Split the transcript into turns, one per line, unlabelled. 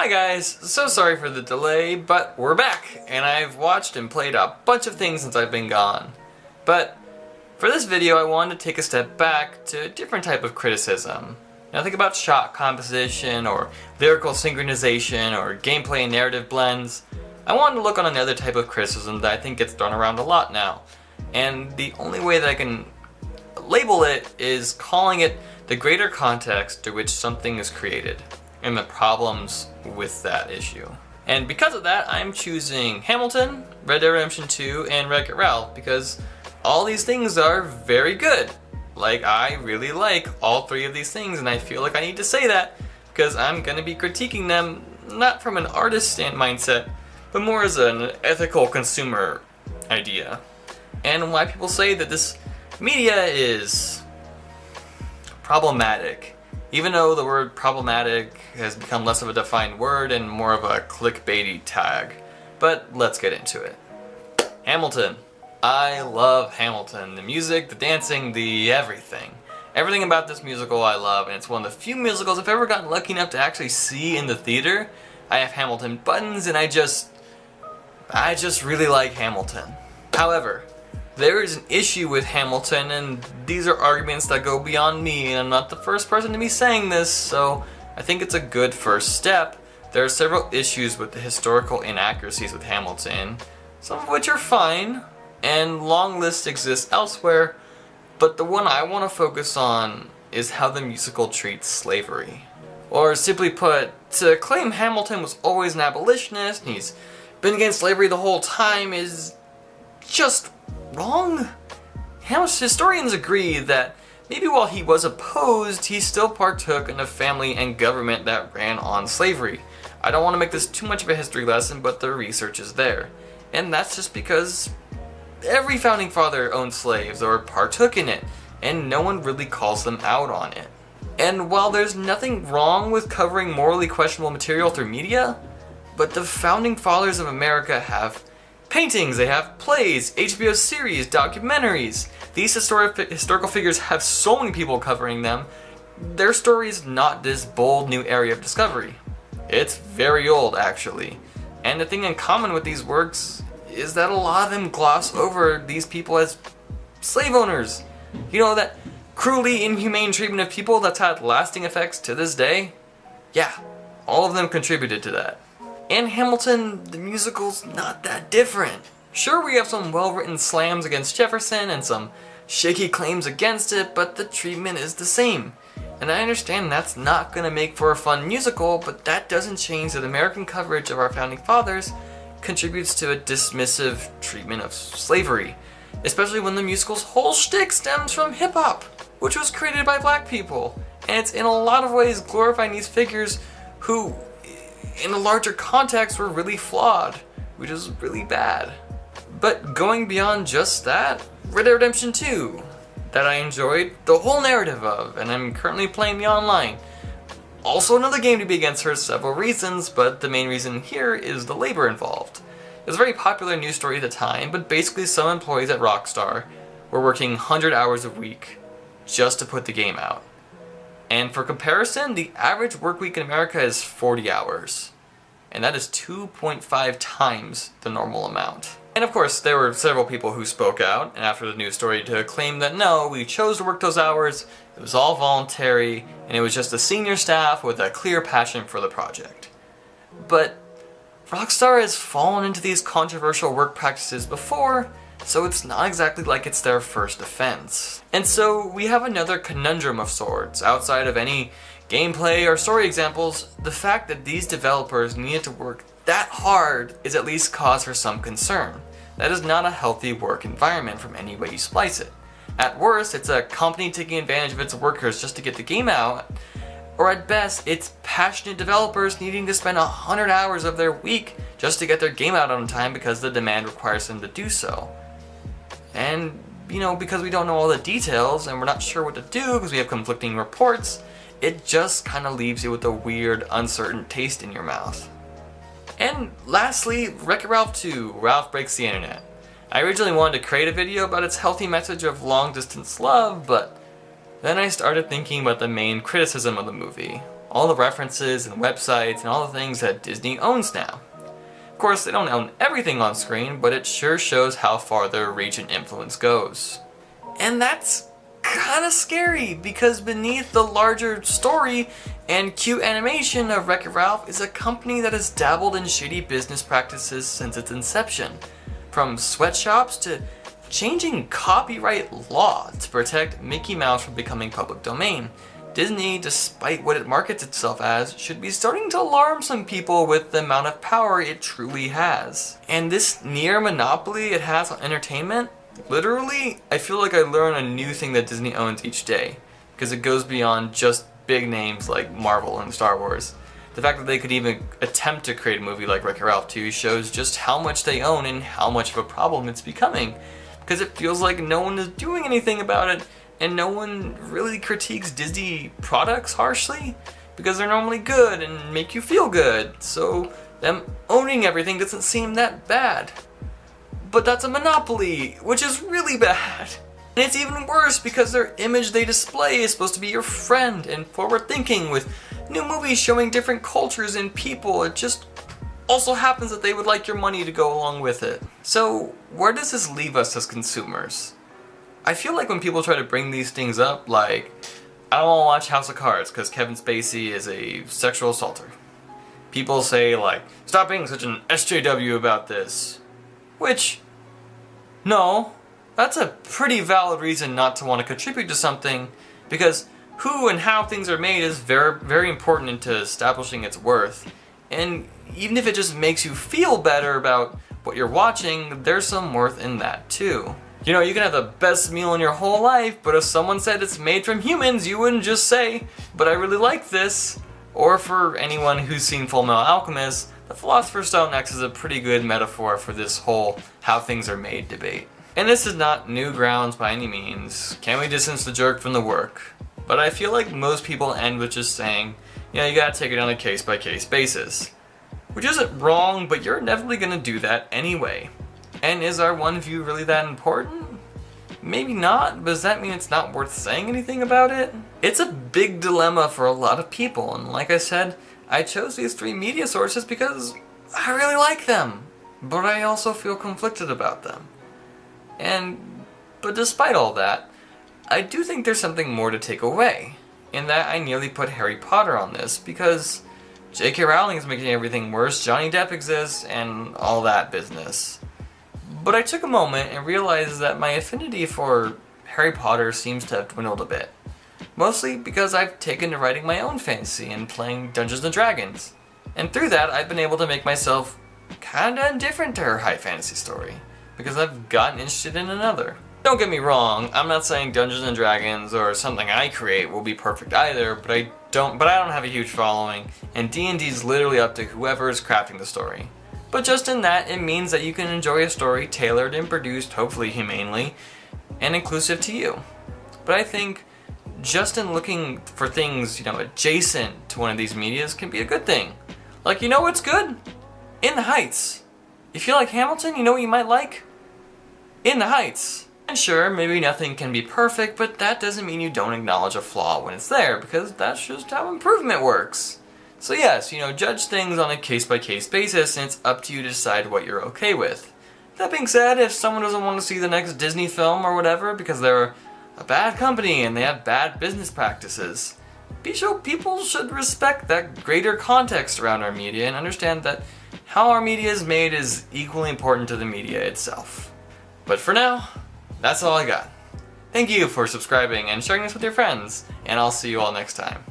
Hi guys, so sorry for the delay, but we're back, and I've watched and played a bunch of things since I've been gone. But for this video I wanted to take a step back to a different type of criticism. Now think about shot composition, or lyrical synchronization, or gameplay and narrative blends. I wanted to look on another type of criticism that I think gets thrown around a lot now. And the only way that I can label it is calling it the greater context to which something is created, and the problems with that issue. And because of that, I'm choosing Hamilton, Red Dead Redemption 2, and Wreck-It Ralph, because all these things are very good. Like, I really like all three of these things, and I feel like I need to say that, because I'm gonna be critiquing them not from an artist mindset, but more as an ethical consumer idea. And why people say that this media is problematic, even though the word problematic has become less of a defined word and more of a clickbaity tag. But let's get into it. Hamilton. I love Hamilton. The music, the dancing, the everything. Everything about this musical I love, and it's one of the few musicals I've ever gotten lucky enough to actually see in the theater. I have Hamilton buttons, and I just really like Hamilton. However, there is an issue with Hamilton, and these are arguments that go beyond me, and I'm not the first person to be saying this, so I think it's a good first step. There are several issues with the historical inaccuracies with Hamilton, some of which are fine, and long lists exist elsewhere, but the one I want to focus on is how the musical treats slavery. Or simply put, to claim Hamilton was always an abolitionist and he's been against slavery the whole time is just wrong. Historians agree that maybe while he was opposed, he still partook in a family and government that ran on slavery. I don't want to make this too much of a history lesson, but the research is there. And that's just because every founding father owned slaves or partook in it, and no one really calls them out on it. And while there's nothing wrong with covering morally questionable material through media, but the founding fathers of America have paintings, they have plays, HBO series, documentaries. These historical figures have so many people covering them. Their story is not this bold new area of discovery. It's very old, actually. And the thing in common with these works is that a lot of them gloss over these people as slave owners. You know, that cruelly inhumane treatment of people that's had lasting effects to this day? Yeah, all of them contributed to that. And Hamilton, the musical's not that different. Sure, we have some well-written slams against Jefferson and some shaky claims against it, but the treatment is the same. And I understand that's not gonna make for a fun musical, but that doesn't change that American coverage of our founding fathers contributes to a dismissive treatment of slavery, especially when the musical's whole shtick stems from hip-hop, which was created by black people, and it's in a lot of ways glorifying these figures who, in a larger context, were really flawed, which is really bad. But going beyond just that, Red Dead Redemption 2, that I enjoyed the whole narrative of, and I'm currently playing the online. Also another game to be against for several reasons, but the main reason here is the labor involved. It was a very popular news story at the time, but basically some employees at Rockstar were working 100 hours a week just to put the game out. And for comparison, the average work week in America is 40 hours. And that is 2.5 times the normal amount. And of course, there were several people who spoke out after the news story to claim that no, we chose to work those hours, it was all voluntary, and it was just the senior staff with a clear passion for the project. But Rockstar has fallen into these controversial work practices before, so it's not exactly like it's their first offense. And so we have another conundrum of sorts. Outside of any gameplay or story examples, the fact that these developers needed to work that hard is at least cause for some concern. That is not a healthy work environment from any way you splice it. At worst, it's a company taking advantage of its workers just to get the game out, or at best, it's passionate developers needing to spend 100 hours of their week just to get their game out on time because the demand requires them to do so. And, you know, because we don't know all the details and we're not sure what to do because we have conflicting reports, it just kind of leaves you with a weird, uncertain taste in your mouth. And lastly, Wreck-It Ralph 2, Ralph Breaks the Internet. I originally wanted to create a video about its healthy message of long-distance love, but then I started thinking about the main criticism of the movie, all the references and websites and all the things that Disney owns now. Of course, they don't own everything on screen, but it sure shows how far their reach and influence goes. And that's kinda scary, because beneath the larger story and cute animation of Wreck-It Ralph is a company that has dabbled in shady business practices since its inception. From sweatshops to changing copyright law to protect Mickey Mouse from becoming public domain. Disney, despite what it markets itself as, should be starting to alarm some people with the amount of power it truly has. And this near monopoly it has on entertainment, literally, I feel like I learn a new thing that Disney owns each day, because it goes beyond just big names like Marvel and Star Wars. The fact that they could even attempt to create a movie like Wreck-It Ralph 2 shows just how much they own and how much of a problem it's becoming, because it feels like no one is doing anything about it, and no one really critiques Disney products harshly, because they're normally good and make you feel good, so them owning everything doesn't seem that bad. But that's a monopoly, which is really bad. And it's even worse because their image they display is supposed to be your friend and forward-thinking, with new movies showing different cultures and people. It just also happens that they would like your money to go along with it. So where does this leave us as consumers? I feel like when people try to bring these things up, like, I don't want to watch House of Cards because Kevin Spacey is a sexual assaulter. People say, like, stop being such an SJW about this. Which, no, that's a pretty valid reason not to want to contribute to something, because who and how things are made is very, very important into establishing its worth. And even if it just makes you feel better about what you're watching, there's some worth in that too. You know, you can have the best meal in your whole life, but if someone said it's made from humans, you wouldn't just say, but I really like this. Or for anyone who's seen Fullmetal Alchemist, the Philosopher's Stone X is a pretty good metaphor for this whole how things are made debate. And this is not new grounds by any means. Can we distance the jerk from the work? But I feel like most people end with just saying, you know, you gotta take it on a case-by-case basis. Which isn't wrong, but you're inevitably gonna do that anyway. And is our one view really that important? Maybe not, but does that mean it's not worth saying anything about it? It's a big dilemma for a lot of people, and like I said, I chose these 3 media sources because I really like them, but I also feel conflicted about them. But despite all that, I do think there's something more to take away, in that I nearly put Harry Potter on this, because J.K. Rowling is making everything worse, Johnny Depp exists, and all that business. But I took a moment and realized that my affinity for Harry Potter seems to have dwindled a bit. Mostly because I've taken to writing my own fantasy and playing Dungeons & Dragons. And through that, I've been able to make myself kinda indifferent to her high fantasy story, because I've gotten interested in another. Don't get me wrong, I'm not saying Dungeons & Dragons or something I create will be perfect either, but I don't have a huge following, and D&D's literally up to whoever is crafting the story. But just in that, it means that you can enjoy a story tailored and produced, hopefully humanely, and inclusive to you. But I think just in looking for things, you know, adjacent to one of these medias can be a good thing. Like, you know what's good? In the Heights. If you like Hamilton, you know what you might like? In the Heights. And sure, maybe nothing can be perfect, but that doesn't mean you don't acknowledge a flaw when it's there, because that's just how improvement works. So yes, you know, judge things on a case-by-case basis, and it's up to you to decide what you're okay with. That being said, if someone doesn't want to see the next Disney film or whatever because they're a bad company and they have bad business practices, people should respect that greater context around our media and understand that how our media is made is equally important to the media itself. But for now, that's all I got. Thank you for subscribing and sharing this with your friends, and I'll see you all next time.